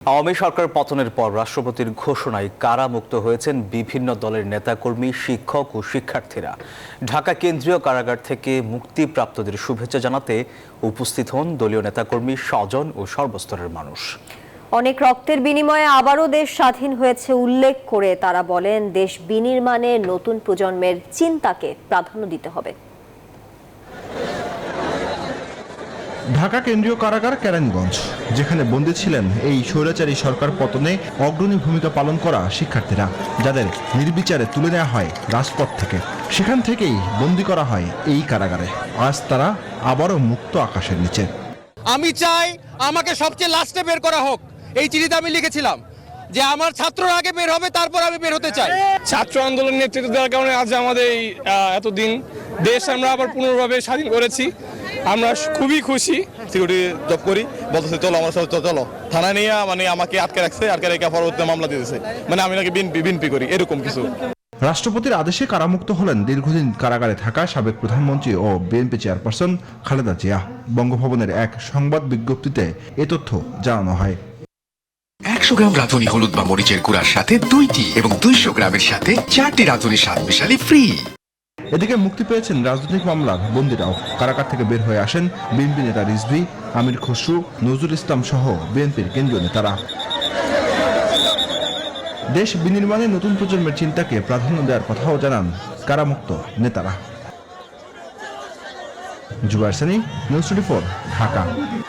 আওয়ামী সরকার পতনের পর রাষ্ট্রপতির ঘোষণায় কারামুক্ত হয়েছেন বিভিন্ন দলের নেতাকর্মী, শিক্ষক ও শিক্ষার্থীরা। ঢাকা কেন্দ্রীয় কারাগার থেকে মুক্তিপ্রাপ্তদের শুভেচ্ছা জানাতে উপস্থিত হন দলীয় নেতাকর্মী, স্বজন ও সর্বস্তরের মানুষ। অনেক রক্তের বিনিময়ে আবারও দেশ স্বাধীন হয়েছে উল্লেখ করে তারা বলেন, দেশ বিনির্মাণে নতুন প্রজন্মের চিন্তাকে প্রাধান্য দিতে হবে। ঢাকা কেন্দ্রীয় কারাগার কেরানীগঞ্জ, যেখানে বন্দী ছিলেন এই স্বৈরাচারী সরকার পতনে অগ্রণী ভূমিকা পালন করা শিক্ষার্থীরা, যাদের নির্বিচারে তুলে নেওয়া হয় রাজপথ থেকে। সেখান থেকেই বন্দী করা হয় এই কারাগারে। আজ তারা আবারও মুক্ত আকাশের নিচে। আমি চাই আমাকে সবচেয়ে লাস্টে বের করা হোক। এই চিঠিতে আমি লিখেছিলাম যে আমার ছাত্ররা আগে বের হবে, তারপর আমি বের হতে চাই। ছাত্র আন্দোলন নেতৃত্ব দেওয়ার কারণে আজ আমাদের এই এতদিন দেশ আমরা আবার পুনর্ভাবে স্বাধীন করেছি। আমরা খুবই খুশি। সিকিউরিটি জব করি, বলতেছে চলো আমার সাথে চলো। থানা নিয়ে আমাকে আটকে রাখছে, আটকে রেখে পরবর্তীতে মামলা দিয়েছে, মানে আমি নাকি বিএনপি করি, এরকম কিছু। রাষ্ট্রপতির আদেশে কারামুক্ত হলেন দীর্ঘদিন কারাগারে থাকা সাবেক প্রধানমন্ত্রী ও বিএনপি চেয়ারপারসন খালেদা জিয়া। বঙ্গভবনের এক সংবাদ বিজ্ঞপ্তিতে এ তথ্য জানানো হয়। 100 গ্রাম রাঁধুনি হলুদ বা মরিচের গুঁড়ার সাথে 2টি এবং 200 গ্রামের সাথে 4টি রাঁধুনি স্বাদ মিশালি ফ্রি। এদিকে মুক্তি পেয়েছেন রাজনৈতিক মামলার বন্দীরাও। কারাগার থেকে বের হয়ে আসেন বিএনপি নেতা রিজভী, আমির খসরু, নজরুল ইসলাম সহ বিএনপির কেন্দ্রীয় নেতারা। দেশ বিনির্মাণে নতুন প্রজন্মের চিন্তাকে প্রাধান্য দেওয়ার কথাও জানান কারামুক্ত নেতারা। জুবায়ের সানি, নিউজ 24, ঢাকা।